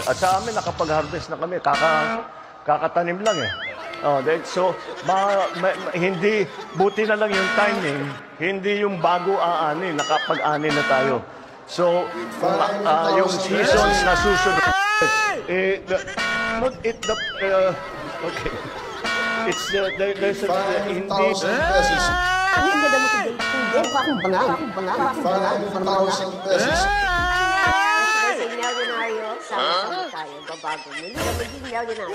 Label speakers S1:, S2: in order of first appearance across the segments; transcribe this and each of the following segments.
S1: At sa amin, nakapag-harvest na kami. Kakatanim lang eh. Oh, so, hindi, buti na lang yung timing, hindi yung bago aanin, nakapag-anin na tayo. So, kung yung season na susunod, okay. It's, there's a, hindi,
S2: Hindi na motivate. Hindi, akong bangal. Kasi milyonaryo, sama-sama tayo, babago. Muli na maging milyonaryo.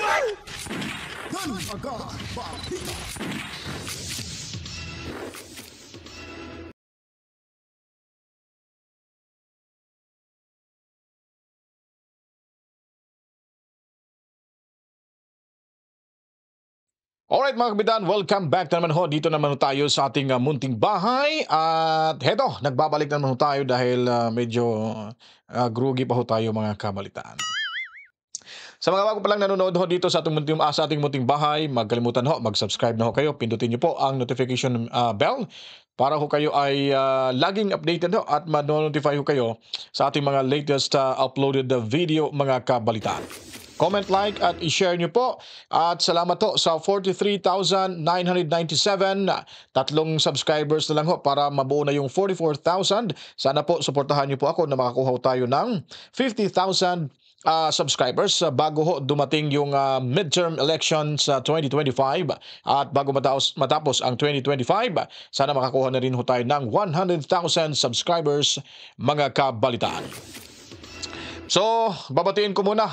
S3: Alright mga kabitan, welcome back na naman ho. Dito naman ho tayo sa ating munting bahay. At heto, nagbabalik na naman ho tayo dahil medyo groggy pa ho tayo mga kabalitaan. Sa mga bago pa lang nanonood ho dito sa ating munting bahay, magkalimutan ho, mag-subscribe na ho kayo. Pindutin niyo po ang notification bell para ho kayo ay laging updated ho at ma-notify ho kayo sa ating mga latest uploaded video mga kabalitaan. Comment, like at i-share nyo po. At salamat po sa 43,997. Tatlong subscribers na lang ho para mabuo na yung 44,000. Sana po suportahan nyo po ako na makakuha tayo ng 50,000 subscribers bago ho dumating yung midterm elections sa 2025 at bago matapos ang 2025 sana makakuha na rin ho tayo ng 100,000 subscribers mga kabalitaan. So, babatiin ko muna.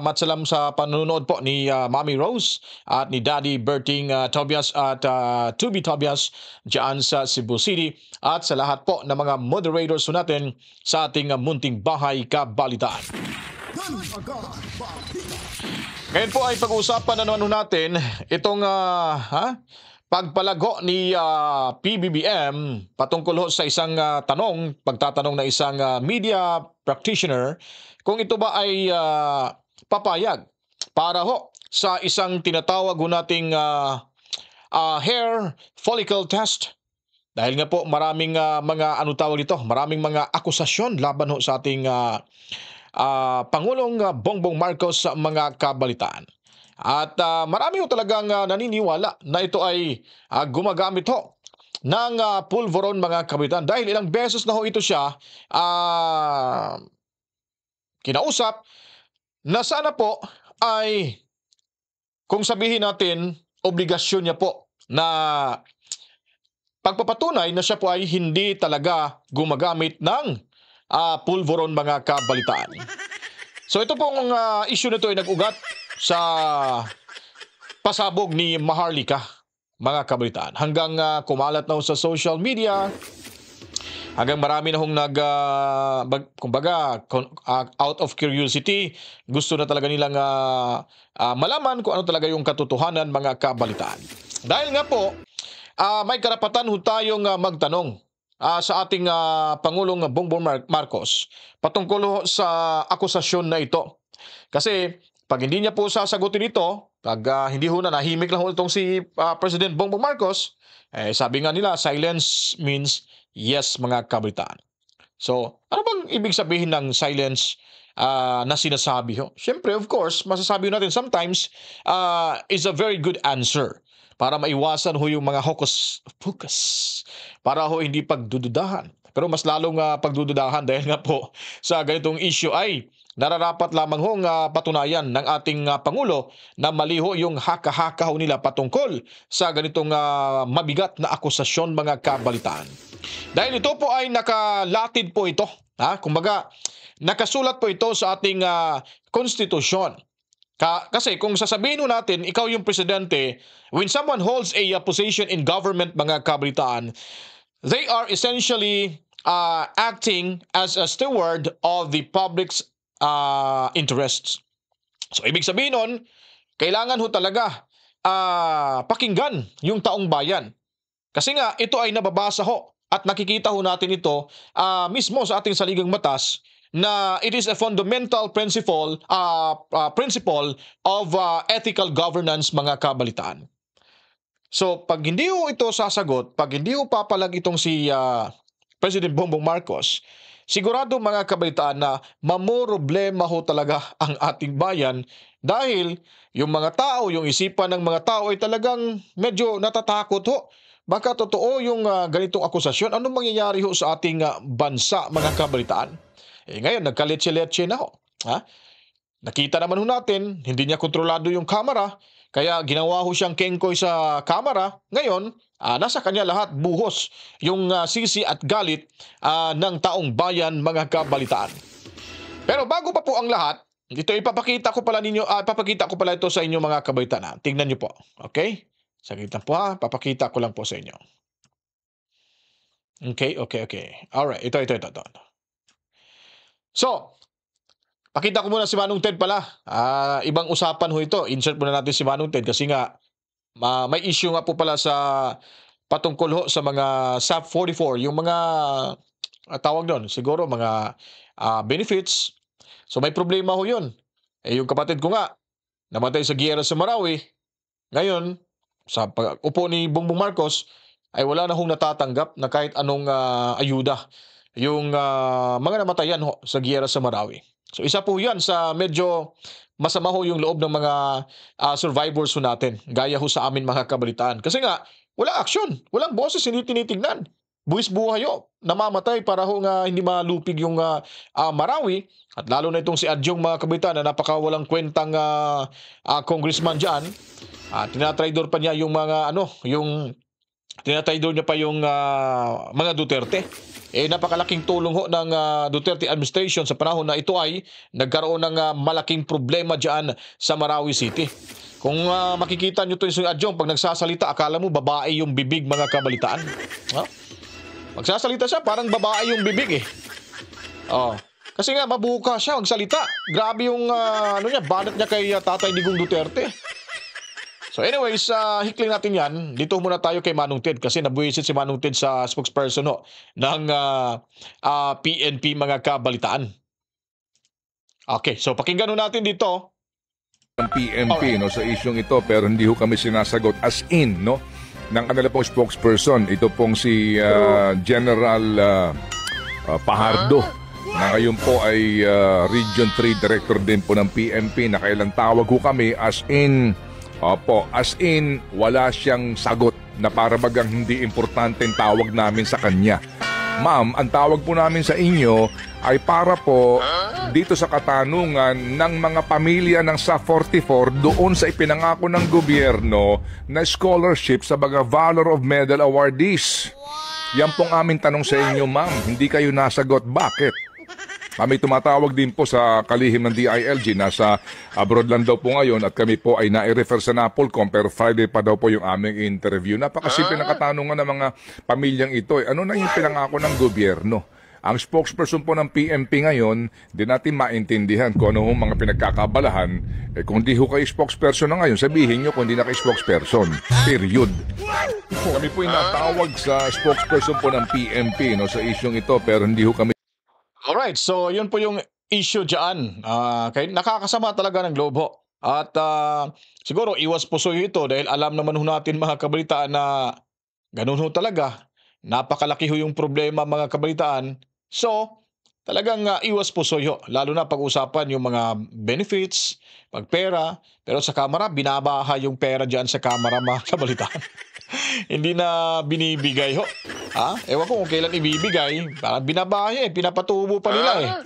S3: Matsalam sa panonood po ni Mommy Rose at ni Daddy Berting Tobias at Tubi Tobias dyan sa Cebu City at sa lahat po ng mga moderators natin sa ating munting bahay kabalitaan. Ngayon po ay pag-uusapan na naman natin itong pagpalago ni PBBM patungkol sa isang pagtatanong na isang media practitioner kung ito ba ay papayag para ho sa isang tinatawag nating hair follicle test. Dahil nga po maraming maraming mga akusasyon laban ho sa ating Pangulong Bongbong Marcos sa mga kabalitaan. At marami ho talagang naniniwala na ito ay gumagamit ho ng pulveron mga kabitan dahil ilang beses na ho ito siya kinausap na sana po ay kung sabihin natin obligasyon niya po na pagpapatunay na siya po ay hindi talaga gumagamit ng pulveron mga kabalitaan. So ito pong issue na ito ay nag-ugat sa pasabog ni Maharlika mga kabalitaan hanggang kumalat na sa social media hanggang marami na hong out of curiosity gusto na talaga nilang malaman kung ano talaga yung katotohanan mga kabalitaan. Dahil nga po may karapatan ho tayong magtanong sa ating Pangulong Bongbong Marcos patungkol sa akusasyon na ito. Kasi pag hindi niya po sasagutin ito, pag hindi ho na nahimik lang ho itong si President Bongbong Marcos, sabi nga nila, silence means yes mga kabalitaan. So, ano bang ibig sabihin ng silence na sinasabi ho? Siyempre, of course, masasabi natin sometimes is a very good answer para maiwasan ho yung mga hocus-pocus, para ho hindi pagdududahan. Pero mas lalong pagdududahan dahil nga po sa ganitong issue ay nararapat lamang hong patunayan ng ating Pangulo na mali ho yung haka-haka ho nila patungkol sa ganitong mabigat na akusasyon mga kabalitaan. Dahil ito po ay nakalatid po ito, kumbaga nakasulat po ito sa ating konstitusyon. Kasi kung sasabihin ho natin, ikaw yung presidente, when someone holds a position in government mga kabalitaan, they are essentially acting as a steward of the public's interests. So ibig sabihin nun, kailangan ho talaga pakinggan yung taong bayan. Kasi nga ito ay nababasa ho at nakikita ho natin ito mismo sa ating saligang batas na it is a fundamental principle of ethical governance mga kabalitaan. So pag hindi ho ito sasagot, pag hindi ho papalag itong si President Bongbong Marcos, sigurado mga kabalitaan na mamoroblema ho talaga ang ating bayan dahil yung mga tao, yung isipan ng mga tao ay talagang medyo natatakot ho. Baka totoo yung ganitong akusasyon. Anong mangyayari ho sa ating bansa, mga kabalitaan? Ngayon, nagkaletse-letse na ho. Ha? Nakita naman ho natin, hindi niya kontrolado yung kamera, kaya ginawa ho siyang kengkoy sa kamera. Ngayon, nasa kanya lahat buhos yung sisi at galit ng taong bayan, mga kabalitaan. Pero bago pa po ang lahat, ipapakita ko pala ito sa inyo, mga kabalitaan. Tingnan niyo po. Okay? Saglit lang po ha. Papakita ko lang po sa inyo. Okay. Alright. Ito. So, pakita ko muna si Manong Ted pala. Ibang usapan ho ito. Insert muna natin si Manong Ted kasi nga may issue nga po pala sa patungkol ho sa mga SAP 44, yung mga tawag doon, siguro mga benefits. So may problema ho yun. Yung kapatid ko nga, namatay sa giyera sa Marawi. Ngayon, sa pag-upo ni Bongbong Marcos, ay wala na hong natatanggap na kahit anong ayuda yung mga namatayan ho sa giyera sa Marawi. So isa po yan sa medyo masama ho yung loob ng mga survivors ho natin. Gaya ho sa amin, mga kabalitaan. Kasi nga, walang aksyon. Walang boses, hindi tinitignan. Buwis buhay ho. Namamatay para ho nga hindi malupig yung Marawi. At lalo na itong si Adjong, mga kabalitaan, na napaka walang kwentang congressman dyan. Tinatraidor pa niya yung mga tinataydor niya pa yung mga Duterte. Napakalaking tulong ho ng Duterte administration sa panahon na ito ay nagkaroon ng malaking problema dyan sa Marawi City. Kung makikita nyo ito yung Adjong, pag nagsasalita, akala mo babae yung bibig, mga kabalitaan. Magsasalita siya, parang babae yung bibig eh. Kasi nga, mabuka siya magsalita. Grabe yung banat niya kay Tatay Digong Duterte. So anyways, hikling natin yan. Dito muna tayo kay Manong Ted kasi nabuwisit si Manong Ted sa spokesperson ng PNP, mga kabalitaan. Okay, so pakinggan natin dito.
S4: Ng PNP sa isyong ito, pero hindi ho kami sinasagot as in ng kanila pong spokesperson. Ito pong si General Pajardo, na ngayon po ay Region 3 Director din po ng PNP, na kailang tawag ho kami as in wala siyang sagot, na para bagang hindi importante ang tawag namin sa kanya. Ma'am, ang tawag po namin sa inyo ay para po dito sa katanungan ng mga pamilya ng SAP 44 doon sa ipinangako ng gobyerno na scholarship sa mga Valor of Medal awardees. Yan pong aming tanong sa inyo, ma'am. Hindi kayo nasagot. Bakit? Kami tumatawag din po sa kalihim ng DILG. Nasa abroad lang daw po ngayon at kami po ay nai-refer sa NAPOLCOM, pero Friday pa daw po yung aming interview. Napakasimple na katanungan ng mga pamilyang ito. Ano na yung pinangako ng gobyerno? Ang spokesperson po ng PNP ngayon, di natin maintindihan kung ano mga pinagkakabalahan. Kung di ho kayo spokesperson na ngayon, sabihin nyo kung di na kayo spokesperson. Period. Kami po ay natawag sa spokesperson po ng PNP sa isyong ito, pero hindi ho kami.
S3: Alright, so yun po yung issue dyan. Nakakasama talaga ng loob ho. At siguro iwas pusoy ito dahil alam naman ho natin, mga kabalitaan, na ganun ho talaga. Napakalaki ho yung problema, mga kabalitaan. So, talagang iwas pusoy ho. Lalo na pag-usapan yung mga benefits, pagpera. Pero sa kamera, binabaha yung pera dyan sa kamera, mga kabalitaan. Hindi na binibigay ho. Ewan ko kung kailan ibibigay. Parang binabahay pinapatubo pa nila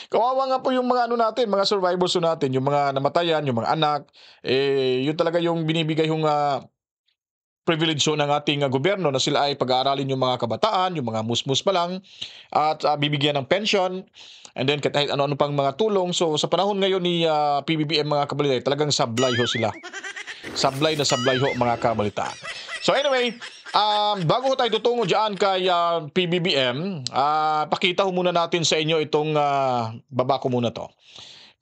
S3: Kawawa nga po yung mga natin, mga survivors natin, yung mga namatayan, yung mga anak. Yun talaga yung binibigay yung privilege ng ating gobyerno, na sila ay pag-aaralin yung mga kabataan, yung mga musmus pa lang, at bibigyan ng pension, and then kahit ano-ano pang mga tulong. So sa panahon ngayon ni PBBM, mga kabalitaan, talagang sablay ho sila. Sablay ho, mga kabalitaan. So anyway, bago tayo tutungo dyan kay PBBM, pakita ko muna natin sa inyo itong, baba ko muna to.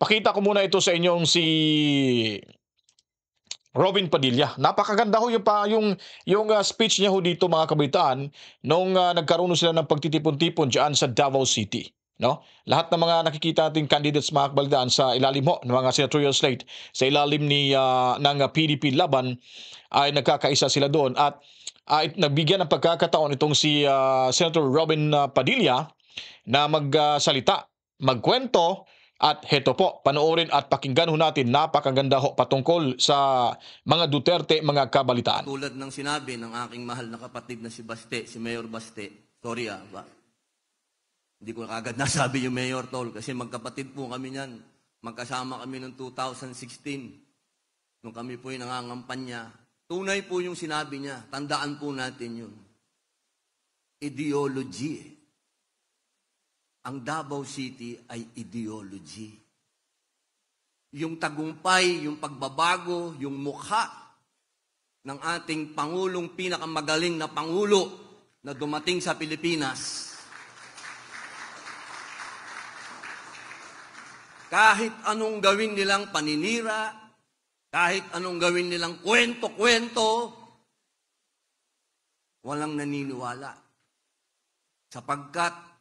S3: Pakita ko muna ito sa inyong si Robin Padilla. Napakaganda ho yung speech niya ho dito, mga kabalitaan, nung nagkaroon sila ng pagtitipon-tipon dyan sa Davao City. Lahat ng mga nakikita nating candidates, mga kabalitaan, sa ilalim ho ng mga senatorial slate, sa ilalim ng PDP laban, ay nagkakaisa sila doon. At nabigyan ng pagkakataon itong si Senator Robin Padilla na magsalita, magkwento, at heto po, panoorin at pakinggan ho natin, napakaganda ho patungkol sa mga Duterte, mga kabalitaan.
S5: Tulad ng sinabi ng aking mahal na kapatid na si Baste, si Mayor Baste, sorry hindi ko kagad nasabi yung Mayor Tol, kasi magkapatid po kami niyan. Magkasama kami noong 2016, nung kami po yung nangangampanya. Tunay po yung sinabi niya, tandaan po natin yun. Ideology. Ang Davao City ay ideology. Yung tagumpay, yung pagbabago, yung mukha ng ating Pangulong, pinakamagaling na Pangulo na dumating sa Pilipinas. Kahit anong gawin nilang paninira, kahit anong gawin nilang kwento-kwento, walang naniniwala. Sapagkat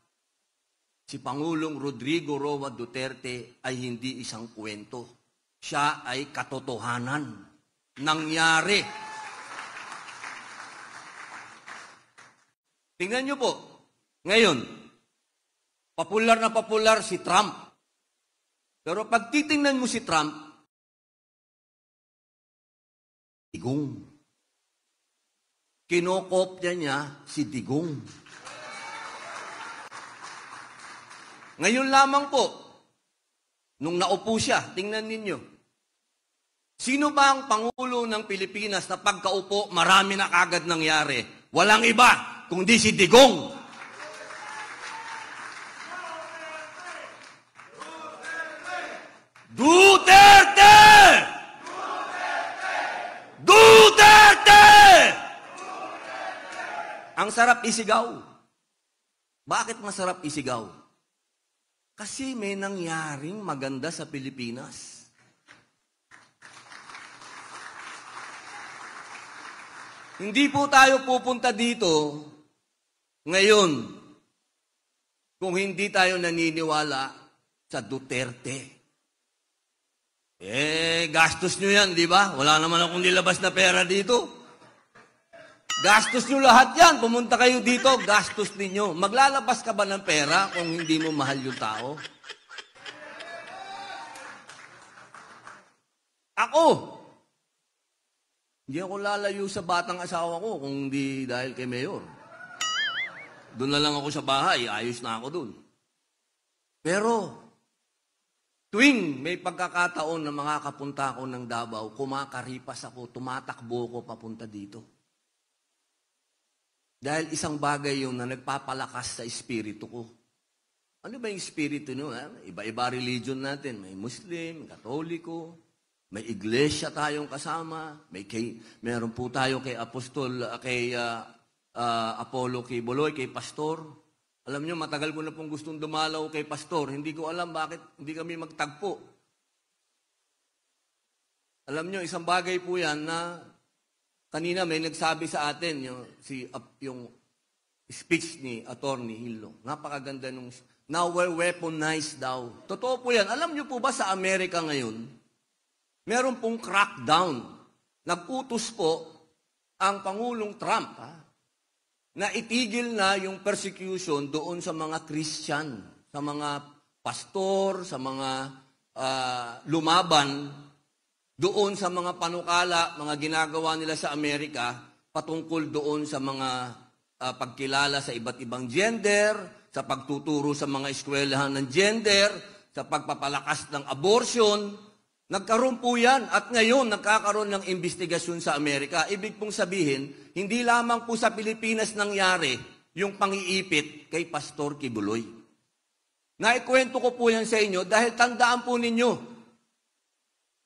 S5: si Pangulong Rodrigo Roa Duterte ay hindi isang kwento. Siya ay katotohanan. Nangyari. Tingnan niyo po, ngayon, popular na popular si Trump. Pero pag titingnan mo si Trump, Digong. Kinokopya niya si Digong. Ngayon lamang po, nung naupo siya, tingnan ninyo, sino ba ang Pangulo ng Pilipinas na pagkaupo, marami na kagad nangyari? Walang iba, kundi si Digong. Duterte! Duterte! Ang sarap isigaw. Bakit masarap isigaw? Kasi may nangyaring maganda sa Pilipinas. Hindi po tayo pupunta dito ngayon kung hindi tayo naniniwala sa Duterte. Gastos nyo yan, di ba? Wala naman akong nilabas na pera dito. Gastos nyo lahat yan. Pumunta kayo dito, gastos ninyo. Maglalabas ka ba ng pera kung hindi mo mahal yung tao? Ako, hindi ako lalayo sa batang asawa ko kung hindi dahil kay Mayor. Doon na lang ako sa bahay, ayos na ako doon. Pero, tuwing may pagkakataon na makakapunta ako ng Davao, kumakaripas ako, tumatakbo ako papunta dito. Dahil isang bagay yun na nagpapalakas sa espiritu ko. Ano ba yung espiritu nyo? Iba-iba religion natin. May Muslim, Katoliko, may iglesia tayong kasama, meron po tayo kay Apollo Quiboloy, kay Pastor. Alam nyo, matagal ko na pong gustong dumalaw kay Pastor. Hindi ko alam bakit hindi kami magtagpo. Alam nyo, isang bagay po yan na kanina may nagsabi sa atin yung speech ni Attorney Hillo. Napakaganda nung, now we're weaponized daw. Totoo po yan. Alam nyo po ba sa Amerika ngayon, meron pong crackdown. Nag-utos po ang Pangulong Trump, na itigil na yung persecution doon sa mga Christian, sa mga pastor, sa mga lumaban, doon sa mga panukala, mga ginagawa nila sa Amerika, patungkol doon sa mga pagkilala sa iba't ibang gender, sa pagtuturo sa mga eskwelahan ng gender, sa pagpapalakas ng abortion. Nagkaroon po yan at ngayon nagkakaroon ng investigasyon sa Amerika. Ibig pong sabihin, hindi lamang po sa Pilipinas nangyari yung pangiipit kay Pastor Quiboloy. Naikwento ko po yan sa inyo dahil tandaan po ninyo,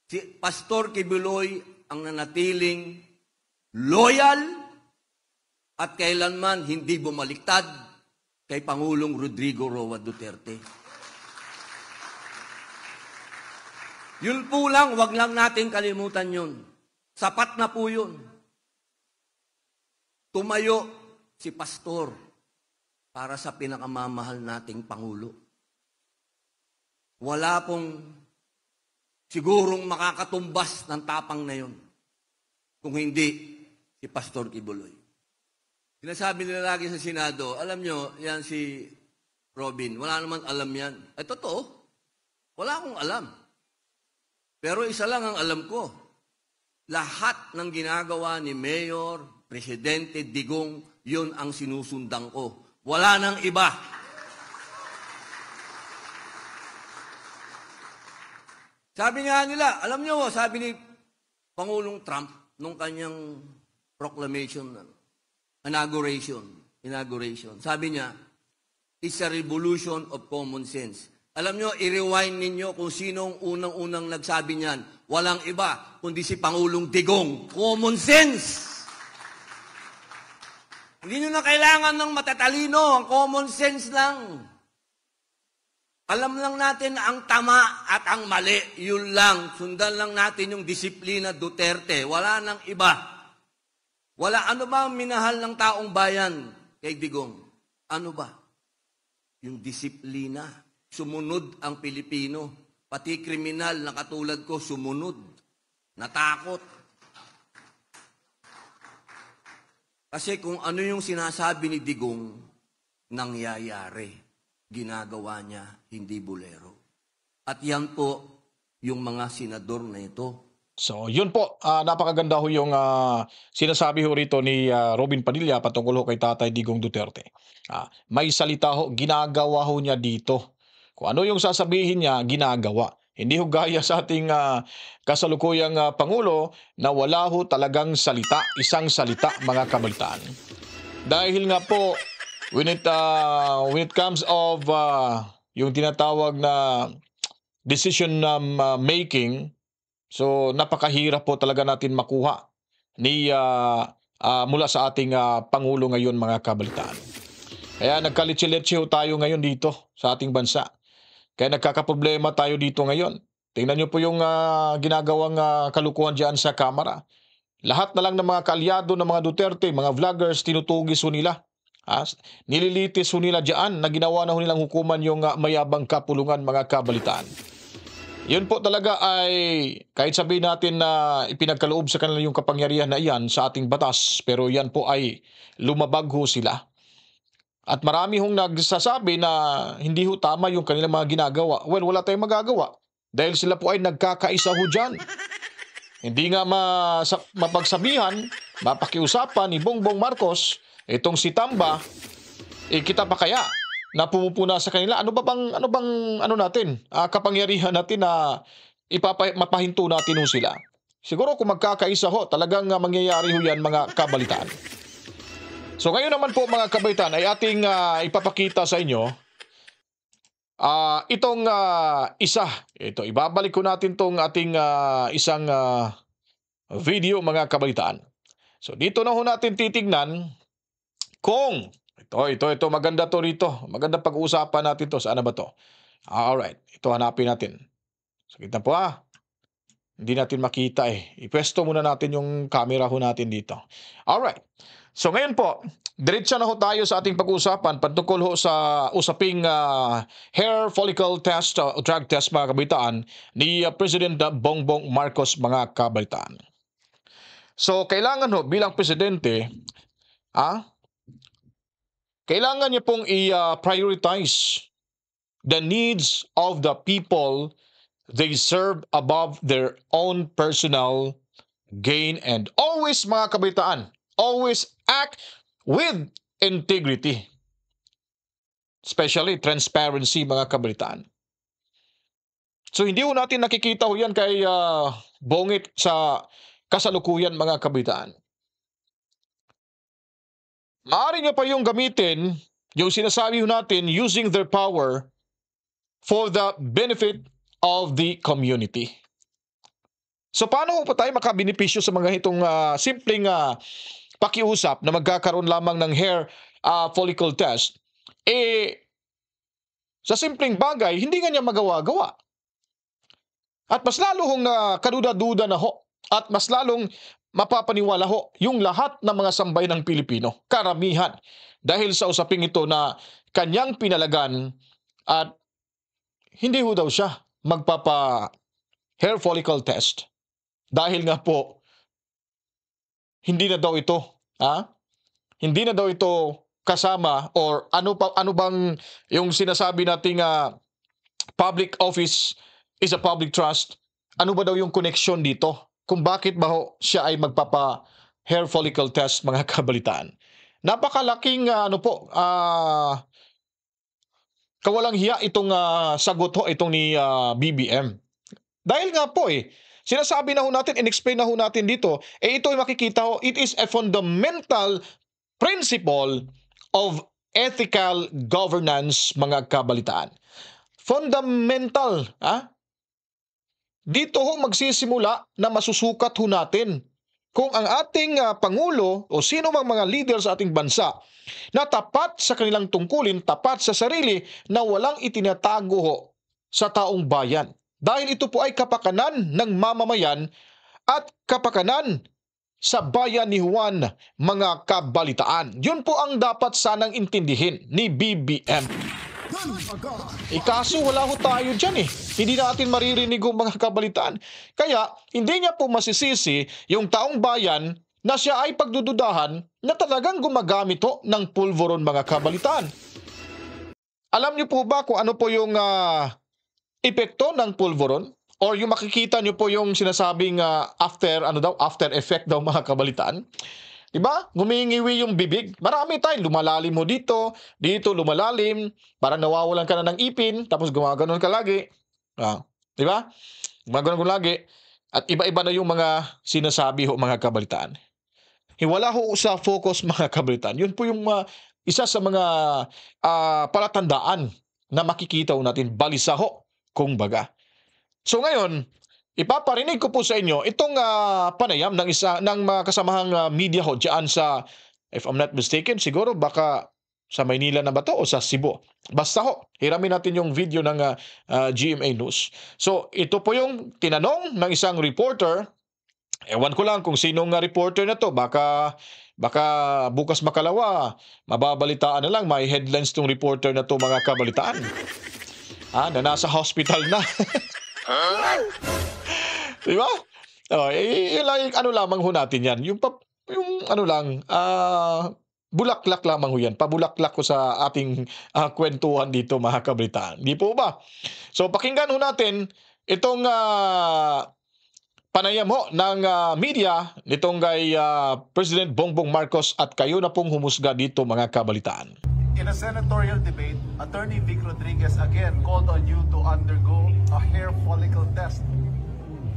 S5: si Pastor Quiboloy ang nanatiling loyal at kailanman hindi bumaliktad kay Pangulong Rodrigo Roa Duterte. Yun po lang, wag lang natin kalimutan yun. Sapat na po yun. Tumayo si Pastor para sa pinakamamahal nating Pangulo. Wala pong sigurong makakatumbas ng tapang na yun kung hindi si Pastor Quiboloy. Sinasabi nila lagi sa Senado, alam nyo, yan si Robin, wala naman alam yan. Ay, totoo. Wala akong alam. Pero isa lang ang alam ko. Lahat ng ginagawa ni Mayor, Presidente Digong, yun ang sinusundan ko. Wala nang iba. Sabi nga nila, alam nyo, sabi ni Pangulong Trump nung kanyang proclamation, inauguration. Sabi niya, it's a revolution of common sense. Alam nyo, i-rewind ninyo kung sinong unang-unang nagsabi niyan. Walang iba, kundi si Pangulong Digong. Common sense! Hindi nyo na kailangan ng matatalino. Ang common sense lang. Alam lang natin ang tama at ang mali. Yun lang. Sundan lang natin yung disiplina Duterte. Wala nang iba. Wala. Ano ba ang minahal ng taong bayan kay Digong? Ano ba? Yung disiplina. Sumunod ang Pilipino. Pati kriminal na katulad ko, sumunod. Natakot. Kasi kung ano yung sinasabi ni Digong, nangyayari. Ginagawa niya, hindi bolero. At yan po yung mga senador na ito.
S3: So, yun po, napakaganda ho yung sinasabi ho rito ni Robin Padilla patungkol ho kay Tatay Digong Duterte. May salita ho, ginagawa ho niya dito. Kung ano yung sasabihin niya, ginagawa. Hindi ho gaya sa ating kasalukuyang Pangulo na wala ho talagang salita, isang salita mga kabalitaan. Dahil nga po, when it comes of yung tinatawag na decision making, so napakahirap po talaga natin makuha ni mula sa ating Pangulo ngayon mga kabalitaan. Kaya nagkalitsi-litsi ho tayo ngayon dito sa ating bansa. Kaya nagkakaproblema tayo dito ngayon. Tingnan niyo po yung ginagawang kalukuhan dyan sa Kamara. Lahat na lang ng mga kaalyado ng mga Duterte, mga vloggers, tinutugis ho nila. Nililitis ho nila dyan na ginawa na ho nilang hukuman yung mayabang kapulungan mga kabalitaan. Yun po talaga ay kahit sabihin natin na ipinagkaloob sa kanila yung kapangyarihan na iyan sa ating batas, pero yan po ay lumabag ho sila. At marami hong nagsasabi na hindi ho tama yung kanilang mga ginagawa. Well, wala tayong magagawa dahil sila po ay nagkakaisa ho dyan. Hindi nga mapagsabihan, mapakiusapan ni Bongbong Marcos, itong si Tamba, kita pa kaya na pumupuna sa kanila? Ano bang natin, kapangyarihan natin na mapahinto natin ho sila? Siguro kung magkakaisa ho, talagang mangyayari ho yan mga kabalitaan. So ngayon naman po mga kabaitan ay ating ipapakita sa inyo itong ito ibabalik ko natin tong ating isang video mga kabaitan. So dito na ho natin titignan kung ito maganda to rito. Maganda pag-uusapan natin to. Saan na ba to? Alright, ito hanapin natin. So kita po hindi natin makita Ipwesto muna natin yung camera ho natin dito. Alright. So ngayon po, diretso na ho tayo sa ating pag-uusapan patungkol ho sa usaping hair follicle test, drug test mga kabaitaan ni President Bongbong Marcos mga kabaitaan. So kailangan ho bilang presidente, kailangan niya pong i-prioritize the needs of the people they serve above their own personal gain and always mga kabaitaan, always act with integrity. Especially transparency mga kabalitaan. So hindi ho natin nakikita ho yan kay Bongit sa kasalukuyan mga kabalitaan. Maaari niya pa yung gamitin yung sinasabi ho natin using their power for the benefit of the community. So paano pa tayo makabenepisyo sa mga itong simpleng pakiusap na magkakaroon lamang ng hair follicle test? Sa simpleng bagay, hindi nga niya magawa-gawa. At mas lalong kaduda-duda na ho at mas lalong mapapaniwala ho yung lahat ng mga sambay ng Pilipino, karamihan, dahil sa usaping ito na kanyang pinalagan at hindi ho daw siya magpapa hair follicle test. Dahil nga po, hindi na daw ito hindi na daw ito kasama or ano bang yung sinasabi nating public office is a public trust, ano ba daw yung connection dito? Kung bakit ba siya ay magpapa hair follicle test, mga kabalitaan. Napakalaking kawalang hiya itong sagot itong ni BBM. Dahil nga po sinasabi na ho natin, in-explain na ho natin dito, ito ay makikita ho, it is a fundamental principle of ethical governance, mga kabalitaan. Fundamental, Dito ho magsisimula na masusukat ho natin kung ang ating Pangulo o sino mang mga leader sa ating bansa na tapat sa kanilang tungkulin, tapat sa sarili, na walang itinatago ho sa taong bayan. Dahil ito po ay kapakanan ng mamamayan at kapakanan sa bayan ni Juan, mga kabalitaan. Yun po ang dapat sanang intindihin ni BBM. Kaso wala ho tayo dyan Hindi natin maririnig ang mga kabalitaan. Kaya hindi niya po masisisi yung taong bayan na siya ay pagdududahan na talagang gumagamit ho ng pulveron, mga kabalitaan. Alam niyo po ba kung ano po yung epekto ng pulveron? Or yung makikita niyo po yung sinasabing after effect daw, mga kabalitaan? Diba? Ngumingiwi yung bibig. Marami tayo. Lumalalim mo dito lumalalim. Parang nawawalan ka na ng ipin. Tapos gumaganon ka lagi. Diba? Gumaganon ka lagi. At iba-iba na yung mga sinasabi ho, mga kabalitaan. Wala ho sa focus, mga kabalitaan. Yun po yung isa sa mga palatandaan na makikita ho natin. Balisa ho, kung baga. So ngayon, ipaparinig ko po sa inyo itong panayam ng mga kasamahang media ho diyan sa, if I'm not mistaken, siguro baka sa Maynila na ba to o sa Cebu. Basta ho, hiramin natin yung video ng GMA News. So ito po yung tinanong ng isang reporter. Ewan ko lang kung sinong reporter na to. Baka bukas makalawa, mababalitaan na lang, may headlines tong reporter na to, mga kabalitaan. Na nasa hospital na. Diba? Ano lamang ho natin yan. Yung bulaklak lamang ho yan. Pabulaklak ko sa ating kwentuhan dito, mga kabalitaan. Di po ba? So pakinggan ho natin itong panayam ho ng media nitong kay President Bongbong Marcos, at kayo na pong humusga dito, mga kabalitaan.
S6: In a senatorial debate, Attorney Vic Rodriguez again called on you to undergo a hair follicle test,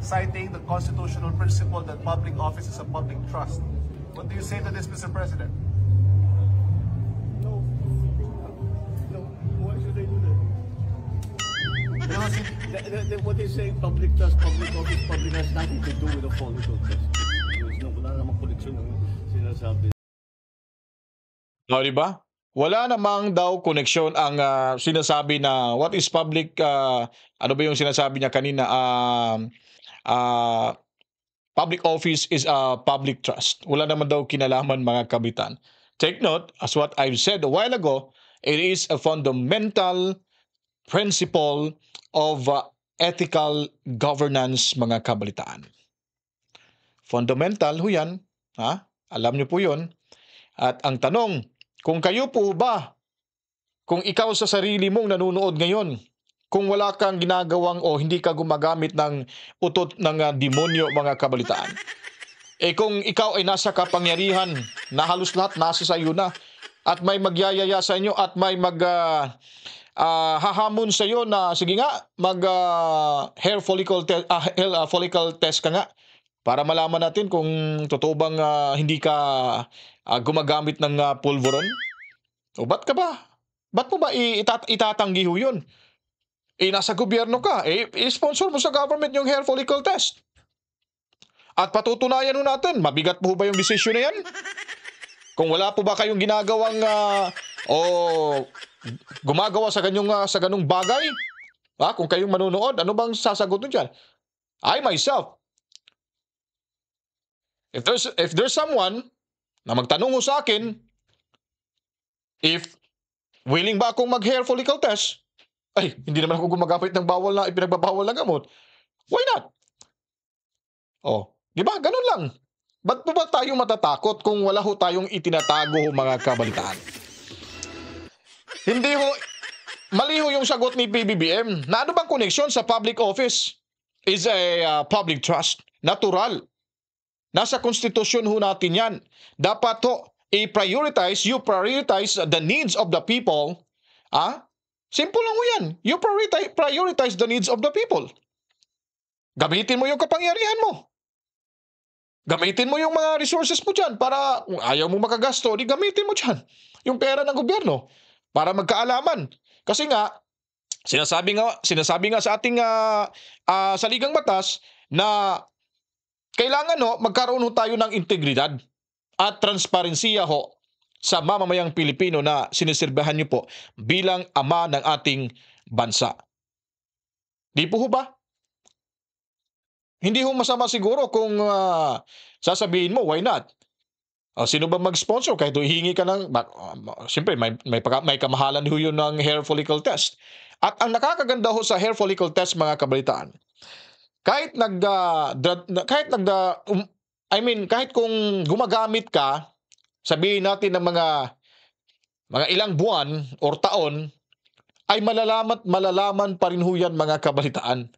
S6: citing the constitutional principle that public office is a public trust. What do you say to this, Mr. President?
S7: No. Why should they do that? What they say, public trust, public office, public has nothing to do with a follicle test. Wala namang koneksyon ng sinasabi.
S3: Diba? Wala namang daw koneksyon ang sinasabi na what is public, ano ba yung sinasabi niya kanina, public office is a public trust. Wala naman daw kinalaman, mga kabitan. Take note, as what I've said a while ago, it is a fundamental principle of ethical governance, mga kabalitaan. Fundamental ho yan. Alam niyo po yun. At ang tanong, kung kayo po ba, kung ikaw sa sarili mong nanonood ngayon, kung wala kang ginagawang o hindi ka gumagamit ng utot ng demonyo, mga kabalitaan, kung ikaw ay nasa kapangyarihan na halos lahat nasa sa iyo na, at may magyayaya sa inyo at may hahamon sa iyo na sige nga, hair follicle test ka nga, para malaman natin kung totoo bang hindi ka gumagamit ng pulveron. O ba't ka ba? Ba't mo ba itatanggi ho yun? Nasa gobyerno ka. I-sponsor mo sa government yung hair follicle test. At patutunayan ho natin, mabigat po ba yung desisyon na yan? Kung wala po ba kayong ginagawang o gumagawa sa ganung bagay, kung kayong manunood, ano bang sasagot nyo dyan? I myself, if there's someone na magtanong ho sa akin, if willing ba akong mag-hair follicle test, hindi naman ako gumagamit ng ipinagbabawal na gamot. Why not? Di ba? Ganun lang. Ba't po ba tayo matatakot kung wala ho tayong itinatago ho mga kabalitaan? Hindi ho, mali ho yung sagot ni PBBM na ano bang koneksyon sa public office is a public trust. Natural. Nasa konstitusyon ho natin yan. Dapat ho, you prioritize the needs of the people. Simple lang ho yan. You prioritize the needs of the people. Gamitin mo yung kapangyarihan mo. Gamitin mo yung mga resources mo dyan para kung ayaw mo makagasto, di gamitin mo dyan yung pera ng gobyerno para magkaalaman. Kasi nga, sinasabi nga sa ating saligang batas na kailangan magkaroon ho tayo ng integridad at transparensiya ho sa mamamayang Pilipino na sinisirbahan niyo po bilang ama ng ating bansa. Di po ho ba? Hindi ho masama siguro kung sasabihin mo, why not? Sino ba mag-sponsor? Kahit hihingi ka ng... Siyempre, may kamahalan ho yun ng hair follicle test. At ang nakakaganda ho sa hair follicle test, mga kabalitaan, kahit kung gumagamit ka, sabihin natin ng mga ilang buwan or taon, ay malalaman pa rin ho yan, mga kabalitaan.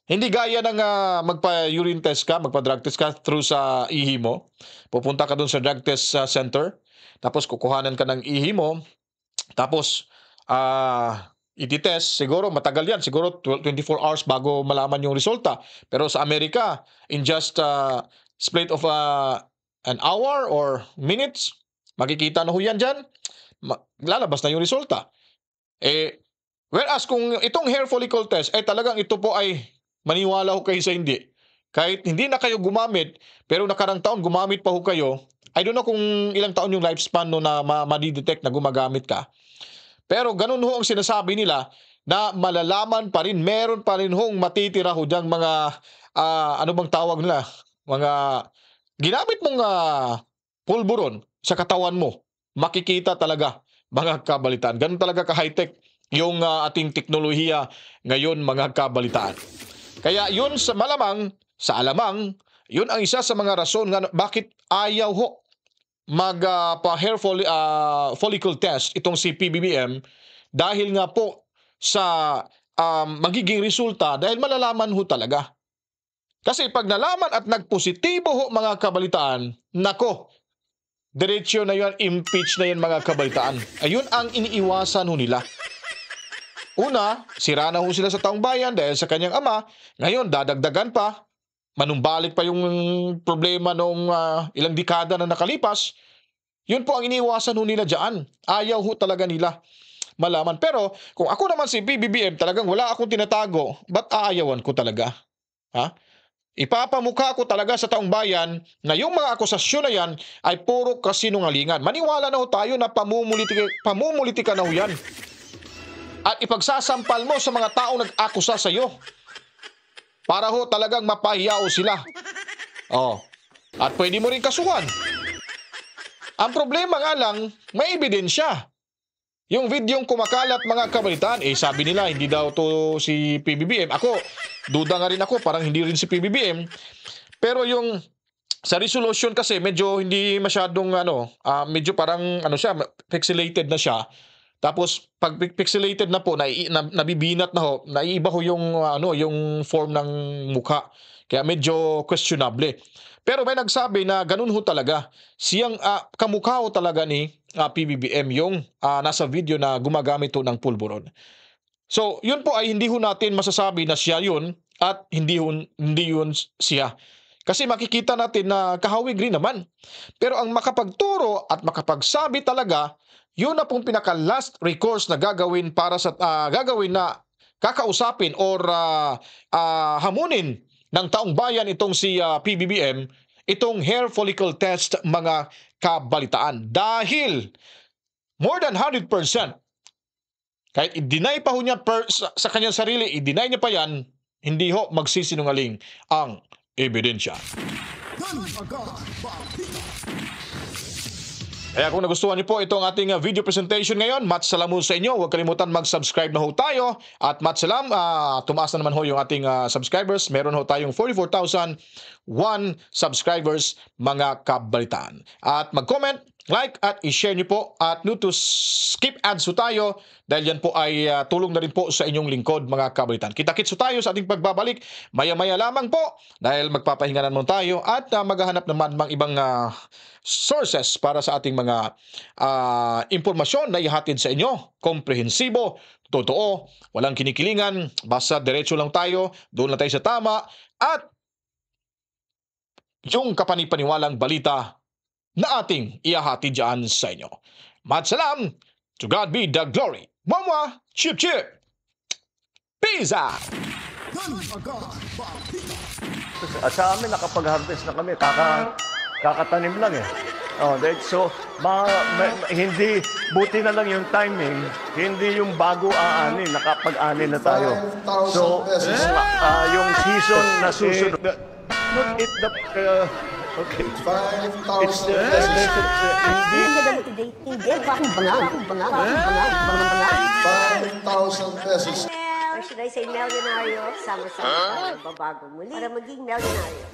S3: Hindi gaya ng magpa-urine test ka, magpa-drug test ka through sa ihi mo. Pupunta ka dun sa drug test center, tapos kukuhanan ka ng ihi mo, tapos iti-test, siguro matagal yan, siguro 24 hours bago malaman yung resulta. Pero sa Amerika, in just split of an hour or minutes, makikita na ho yan dyan, lalabas na yung resulta. Whereas kung itong hair follicle test, talagang ito po ay maniwala ho kayo sa hindi. Kahit hindi na kayo gumamit, pero nakarang taon gumamit pa ho kayo, I don't know kung ilang taon yung lifespan na madidetect na gumagamit ka. Pero ganun ho ang sinasabi nila na malalaman pa rin, meron pa rin hong matitira ho diyang mga, ano bang tawag nila? Mga ginamit mong pulburon sa katawan mo. Makikita talaga, mga kabalitaan. Ganun talaga ka-high-tech yung ating teknolohiya ngayon, mga kabalitaan. Kaya yun sa malamang, sa alamang, yun ang isa sa mga rason nga bakit ayaw ho pa-hair follicle test itong si PBBM dahil nga po sa magiging resulta dahil malalaman ho talaga. Kasi pag nalaman at nagpositibo ho, mga kabalitaan, nako, diretsyo na yun, impeach na yun, mga kabalitaan. Ayun ang iniiwasan ho nila. Una, sira na ho sila sa taong bayan dahil sa kanyang ama. Ngayon, dadagdagan pa. Manumbalik pa yung problema noong ilang dekada na nakalipas. Yun po ang iniwasan ho nila dyan. Ayaw ho talaga nila malaman. Pero kung ako naman si PBBM, talagang wala akong tinatago, ba't aayawan ko talaga? Ipapamukha ko talaga sa taong bayan na yung mga akusasyon na yan ay puro kasinungalingan. Maniwala na ho tayo na pamumulitika na ho yan. At ipagsasampal mo sa mga taong nag-akusa sa iyo para ho talagang mapahiyaw sila. At pwede mo rin kasuhan. Ang problema nga lang, may ebidensya. Yung videong kumakalat, mga kabalitaan, sabi nila hindi daw to si PBBM. Ako, duda nga rin ako, parang hindi rin si PBBM. Pero yung sa resolution kasi medyo hindi masyadong medyo parang siya, pixelated na siya. Tapos pag pixelated na po, nabibinat na ho, naiiba ho yung form ng mukha. Kaya medyo questionable. Pero may nagsabi na ganun ho talaga. Siyang kamukha ho talaga ni PBBM yung nasa video na gumagamit ho ng pulburon. So, yun po ay hindi ho natin masasabi na siya yun at hindi yun siya. Kasi makikita natin na kahawig rin naman. Pero ang makapagturo at makapagsabi talaga, yun na pong pinaka-last recourse na gagawin para sa gagawin na kakausapin or hamunin ng taong bayan itong si PBBM, itong hair follicle test, mga kabalitaan. Dahil more than 100%, kahit i-deny pa ho niya sa kanyang sarili, i-deny niya pa yan, hindi ho magsisinungaling ang ebidensya. Kaya kung nagustuhan niyo po itong ating video presentation ngayon, match salam ho sa inyo. Huwag kalimutan mag-subscribe na ho tayo. At match salam, tumaas na naman ho yung ating subscribers. Meron ho tayong 44,001 subscribers, mga kabalitaan. At mag-comment, like at i-share niyo po at to skip ads ho tayo dahil yan po ay tulong na rin po sa inyong lingkod, mga kabalitaan. Kita-kits ho tayo sa ating pagbabalik maya-maya lamang po dahil magpapahinga naman tayo at maghahanap naman ng ibang sources para sa ating mga impormasyon na ihatid sa inyo. Komprehensibo, totoo, walang kinikilingan, basta diretso lang tayo, doon lang tayo sa tama at yung kapanipaniwalang balita na ating iahati dyan sa inyo. Matsalam, to God be the glory. Mama, chip chip. Peace out.
S1: At sa amin, nakapag-harvest na kami. Kakatanim lang eh. So, hindi, buti na lang yung timing, hindi yung bago aanin, nakapag-anin na tayo. So, yung season na susunod, not it the, okay. It's the, hindi,
S2: Hindi ka today. Hindi. Bakit bangal? Bangal.
S8: 5,000 pesos.
S2: Or should I say milyonaryo? Sama-sama tayo babago muli para maging milyonaryo.